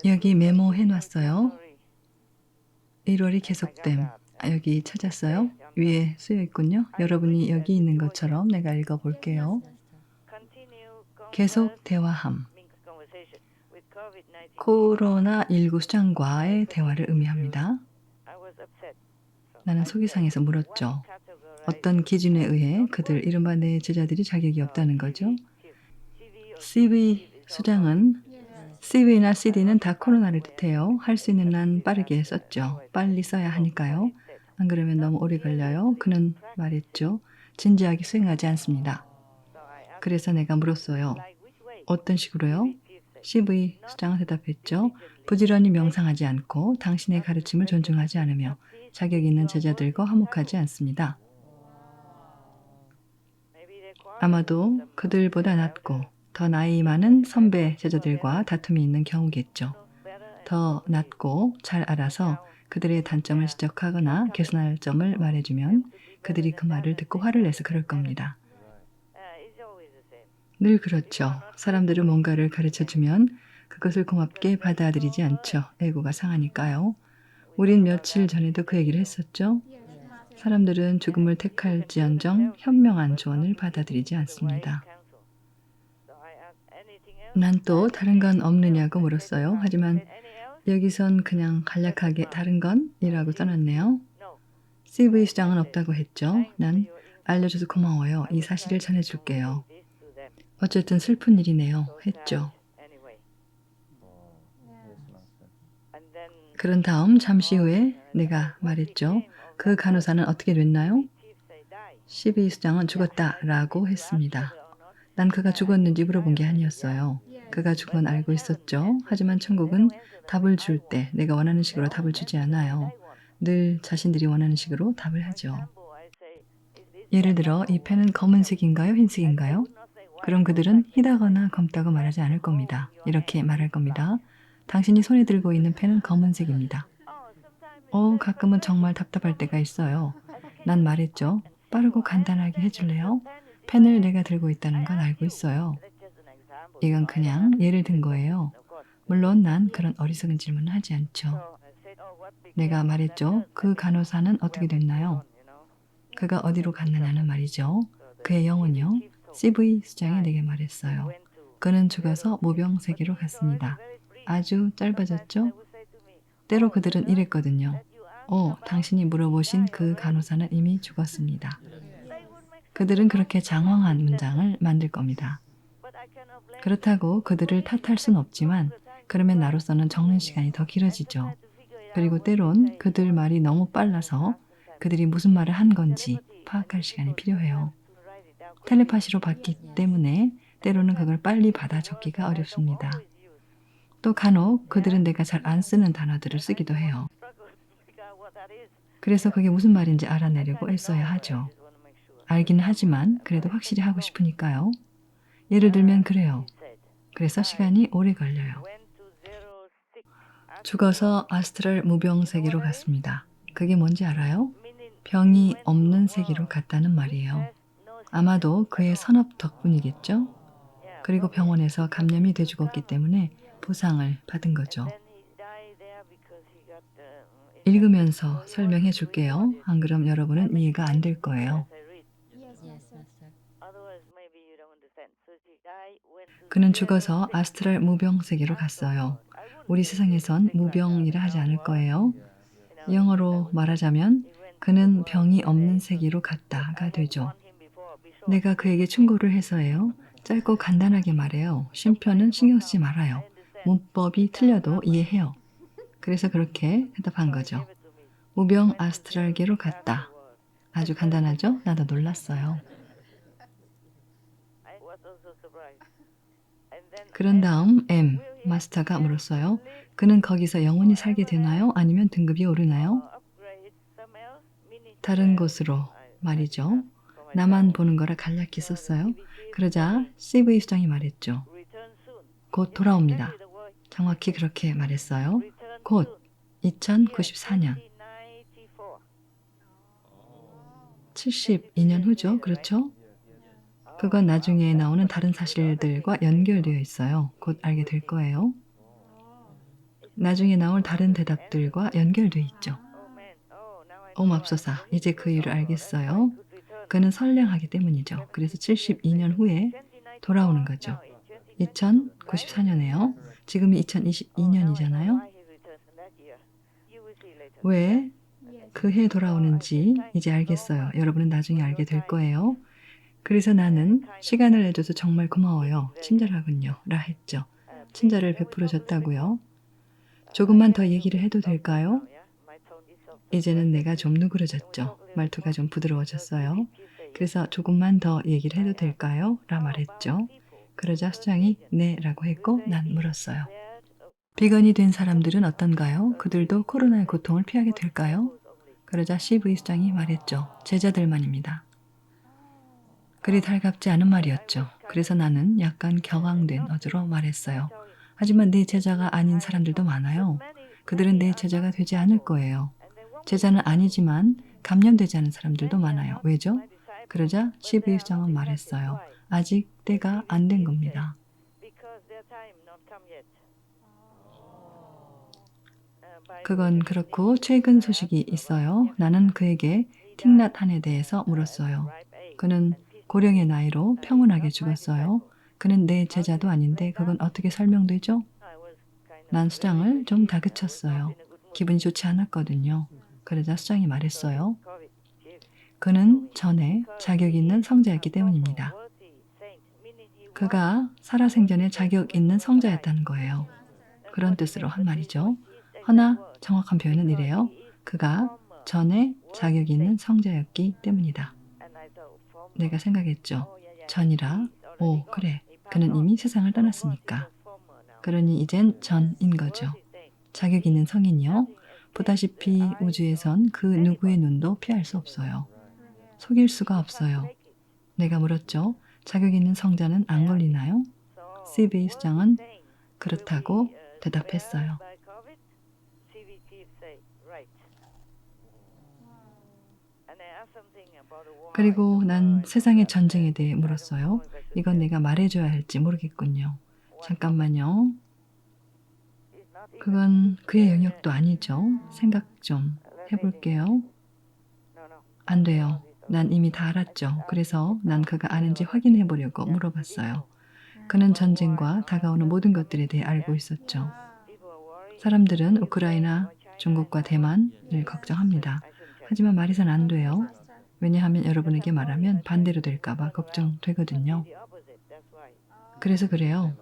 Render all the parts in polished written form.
여기 메모해 놨어요. 1월이 계속됨. 여기 찾았어요. 위에 쓰여 있군요. 여러분이 여기 있는 것처럼 내가 읽어볼게요. 계속 대화함. 코로나19 수장과의 대화를 의미합니다. 나는 속이 상해서 물었죠. 어떤 기준에 의해 그들 이른바 내 제자들이 자격이 없다는 거죠. CV 수장은 CV나 CD는 다 코로나를 뜻해요. 할 수 있는 한 빠르게 썼죠. 빨리 써야 하니까요. 안 그러면 너무 오래 걸려요. 그는 말했죠. 진지하게 수행하지 않습니다. 그래서 내가 물었어요. 어떤 식으로요? CV 수장은 대답했죠. 부지런히 명상하지 않고 당신의 가르침을 존중하지 않으며 자격 있는 제자들과 화목하지 않습니다. 아마도 그들보다 낫고 더 나이 많은 선배 제자들과 다툼이 있는 경우겠죠. 더 낫고 잘 알아서 그들의 단점을 지적하거나 개선할 점을 말해주면 그들이 그 말을 듣고 화를 내서 그럴 겁니다. 늘 그렇죠. 사람들은 뭔가를 가르쳐주면 그것을 고맙게 받아들이지 않죠. 에고가 상하니까요. 우린 며칠 전에도 그 얘기를 했었죠. 사람들은 죽음을 택할지언정 현명한 조언을 받아들이지 않습니다. 난 또 다른 건 없느냐고 물었어요. 하지만 여기선 그냥 간략하게 다른 건? 이라고 써놨네요. CV 수장은 없다고 했죠. 난 알려줘서 고마워요. 이 사실을 전해줄게요. 어쨌든 슬픈 일이네요. 했죠. 그런 다음 잠시 후에 내가 말했죠. 그 간호사는 어떻게 됐나요? CV 수장은 죽었다라고 했습니다. 난 그가 죽었는지 물어본 게 아니었어요. 그가 죽은 건 알고 있었죠. 하지만 천국은 답을 줄 때 내가 원하는 식으로 답을 주지 않아요. 늘 자신들이 원하는 식으로 답을 하죠. 예를 들어 이 펜은 검은색인가요? 흰색인가요? 그럼 그들은 희다거나 검다고 말하지 않을 겁니다. 이렇게 말할 겁니다. 당신이 손에 들고 있는 펜은 검은색입니다. 가끔은 정말 답답할 때가 있어요. 난 말했죠. 빠르고 간단하게 해줄래요? 펜을 내가 들고 있다는 건 알고 있어요. 이건 그냥 예를 든 거예요. 물론 난 그런 어리석은 질문은 하지 않죠. 내가 말했죠. 그 간호사는 어떻게 됐나요? 그가 어디로 갔느냐는 말이죠. 그의 영혼이요. CV 수장이 내게 말했어요. 그는 죽어서 모병세계로 갔습니다. 아주 짧아졌죠? 때로 그들은 이랬거든요. 당신이 물어보신 그 간호사는 이미 죽었습니다. 그들은 그렇게 장황한 문장을 만들 겁니다. 그렇다고 그들을 탓할 순 없지만 그러면 나로서는 적는 시간이 더 길어지죠. 그리고 때론 그들 말이 너무 빨라서 그들이 무슨 말을 한 건지 파악할 시간이 필요해요. 텔레파시로 받기 때문에 때로는 그걸 빨리 받아 적기가 어렵습니다. 또 간혹 그들은 내가 잘 안 쓰는 단어들을 쓰기도 해요. 그래서 그게 무슨 말인지 알아내려고 애써야 하죠. 알기는 하지만 그래도 확실히 하고 싶으니까요. 예를 들면 그래요. 그래서 시간이 오래 걸려요. 죽어서 아스트랄 무병 세계로 갔습니다. 그게 뭔지 알아요? 병이 없는 세계로 갔다는 말이에요. 아마도 그의 선업 덕분이겠죠? 그리고 병원에서 감염이 돼 죽었기 때문에 보상을 받은 거죠. 읽으면서 설명해 줄게요. 안 그럼 여러분은 이해가 안 될 거예요. 그는 죽어서 아스트랄 무병 세계로 갔어요. 우리 세상에선 무병이라 하지 않을 거예요. 영어로 말하자면 그는 병이 없는 세계로 갔다가 되죠. 내가 그에게 충고를 해서예요. 짧고 간단하게 말해요. 쉼표는 신경 쓰지 말아요. 문법이 틀려도 이해해요. 그래서 그렇게 대답한 거죠. 무병 아스트랄계로 갔다. 아주 간단하죠? 나도 놀랐어요. 그런 다음 마스터가 물었어요. 그는 거기서 영원히 살게 되나요? 아니면 등급이 오르나요? 다른 곳으로 말이죠. 나만 보는 거라 간략히 썼어요. 그러자 CV 수장이 말했죠. 곧 돌아옵니다. 정확히 그렇게 말했어요. 곧 2094년. 72년 후죠. 그렇죠? 그건 나중에 나오는 다른 사실들과 연결되어 있어요. 곧 알게 될 거예요. 나중에 나올 다른 대답들과 연결돼 있죠. 맙소사, 이제 그 이유를 알겠어요. 그는 선량하기 때문이죠. 그래서 72년 후에 돌아오는 거죠. 2094년에요. 지금이 2022년이잖아요. 왜 그 해 돌아오는지 이제 알겠어요. 여러분은 나중에 알게 될 거예요. 그래서 나는 시간을 내줘서 정말 고마워요. 친절하군요. 라 했죠. 친절을 베풀어 줬다고요. 조금만 더 얘기를 해도 될까요? 이제는 내가 좀 누그러졌죠. 말투가 좀 부드러워졌어요. 그래서 조금만 더 얘기를 해도 될까요? 라 말했죠. 그러자 수장이 네 라고 했고 난 물었어요. 비건이 된 사람들은 어떤가요? 그들도 코로나의 고통을 피하게 될까요? 그러자 CV 수장이 말했죠. 제자들만입니다. 그리 달갑지 않은 말이었죠. 그래서 나는 약간 격앙된 어조로 말했어요. 하지만 내 제자가 아닌 사람들도 많아요. 그들은 내 제자가 되지 않을 거예요. 제자는 아니지만 감염되지 않은 사람들도 많아요. 왜죠? 그러자 CV 수장은 말했어요. 아직 때가 안 된 겁니다. 그건 그렇고 최근 소식이 있어요. 나는 그에게 틱낫한에 대해서 물었어요. 그는 고령의 나이로 평온하게 죽었어요. 그는 내 제자도 아닌데 그건 어떻게 설명되죠? 난 수장을 좀 다그쳤어요. 기분이 좋지 않았거든요. 그러자 수장이 말했어요. 그는 전에 자격 있는 성자였기 때문입니다. 그가 살아생전에 자격 있는 성자였다는 거예요. 그런 뜻으로 한 말이죠. 허나 정확한 표현은 이래요. 그가 전에 자격 있는 성자였기 때문이다. 내가 생각했죠. 전이라. 오, 그래. 그는 이미 세상을 떠났으니까. 그러니 이젠 전인 거죠. 자격 있는 성인이요. 보다시피 우주에선 그 누구의 눈도 피할 수 없어요. 속일 수가 없어요. 내가 물었죠. 자격 있는 성자는 안 걸리나요? CV 수장은 그렇다고 대답했어요. 그리고 난 세상의 전쟁에 대해 물었어요. 이건 내가 말해줘야 할지 모르겠군요. 잠깐만요. 그건 그의 영역도 아니죠. 생각 좀 해볼게요. 안 돼요. 난 이미 다 알았죠. 그래서 난 그가 아는지 확인해 보려고 물어봤어요. 그는 전쟁과 다가오는 모든 것들에 대해 알고 있었죠. 사람들은 우크라이나, 중국과 대만을 걱정합니다. 하지만 말해선 안 돼요. 왜냐하면 여러분에게 말하면 반대로 될까봐 걱정되거든요. 그래서 그래요.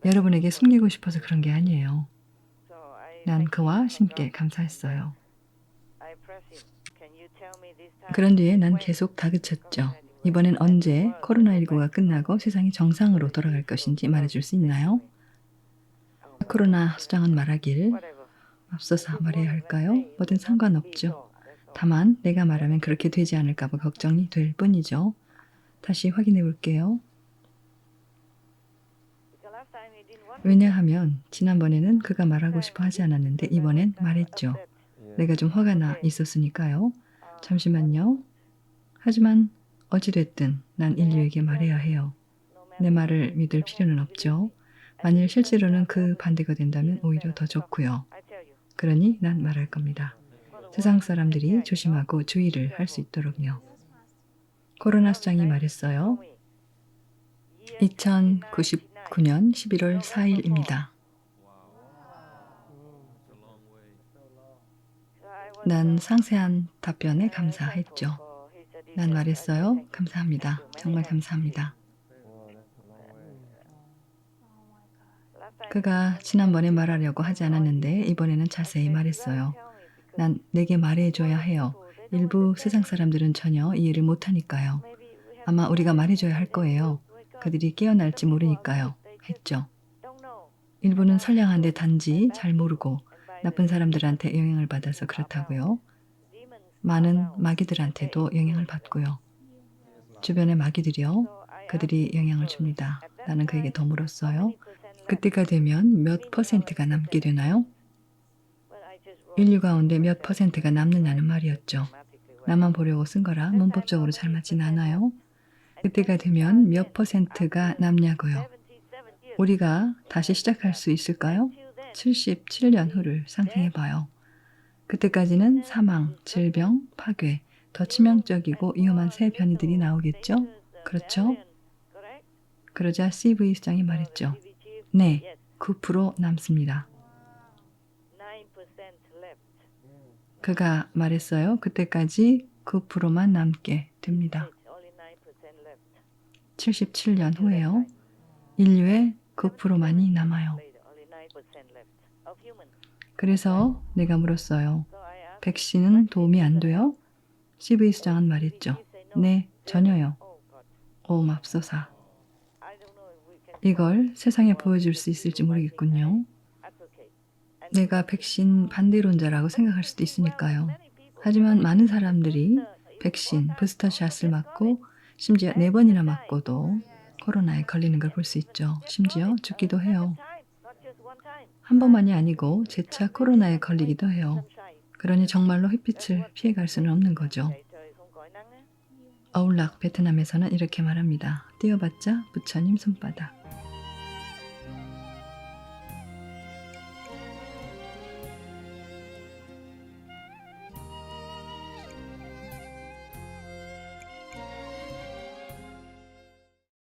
여러분에게 숨기고 싶어서 그런 게 아니에요. 난 그와 신께 감사했어요. 그런 뒤에 난 계속 다그쳤죠. 이번엔 언제 코로나19가 끝나고 세상이 정상으로 돌아갈 것인지 말해줄 수 있나요? 코로나 수장은 말하길 맙소사 말해야 할까요? 뭐든 상관없죠. 다만 내가 말하면 그렇게 되지 않을까 봐 걱정이 될 뿐이죠. 다시 확인해 볼게요. 왜냐하면 지난번에는 그가 말하고 싶어 하지 않았는데 이번엔 말했죠. 내가 좀 화가 나 있었으니까요. 잠시만요. 하지만 어찌됐든 난 인류에게 말해야 해요. 내 말을 믿을 필요는 없죠. 만일 실제로는 그 반대가 된다면 오히려 더 좋고요. 그러니 난 말할 겁니다. 세상 사람들이 조심하고 주의를 할 수 있도록요. 코로나 수장이 말했어요. 2099년 11월 4일입니다. 난 상세한 답변에 감사했죠. 난 말했어요. 감사합니다. 정말 감사합니다. 그가 지난번에 말하려고 하지 않았는데 이번에는 자세히 말했어요. 난 내게 말해줘야 해요. 일부 세상 사람들은 전혀 이해를 못하니까요. 아마 우리가 말해줘야 할 거예요. 그들이 깨어날지 모르니까요. 했죠. 일부는 선량한데 단지 잘 모르고 나쁜 사람들한테 영향을 받아서 그렇다고요. 많은 마귀들한테도 영향을 받고요. 주변의 마귀들이요. 그들이 영향을 줍니다. 나는 그에게 더 물었어요. 그때가 되면 몇 퍼센트가 남게 되나요? 인류 가운데 몇 퍼센트가 남느냐는 말이었죠. 나만 보려고 쓴 거라 문법적으로 잘 맞진 않아요. 그때가 되면 몇 퍼센트가 남냐고요. 우리가 다시 시작할 수 있을까요? 77년 후를 상상해 봐요. 그때까지는 사망, 질병, 파괴, 더 치명적이고 위험한 새 변이들이 나오겠죠? 그렇죠? 그러자 CV 수장이 말했죠. 네, 9% 남습니다. 그가 말했어요. 그때까지 9%만 남게 됩니다. 77년 후에요. 인류의 9%만이 남아요. 그래서 내가 물었어요. 백신은 도움이 안 돼요? CV 수장은 말했죠. 네, 전혀요. 오, 맙소사. 이걸 세상에 보여줄 수 있을지 모르겠군요. 내가 백신 반대론자라고 생각할 수도 있으니까요. 하지만 많은 사람들이 백신, 부스터샷을 맞고 심지어 4번이나 맞고도 코로나에 걸리는 걸 볼 수 있죠. 심지어 죽기도 해요. 한 번만이 아니고 재차 코로나에 걸리기도 해요. 그러니 정말로 햇빛을 피해갈 수는 없는 거죠. 어울락 베트남에서는 이렇게 말합니다. 띄어봤자 부처님 손바닥.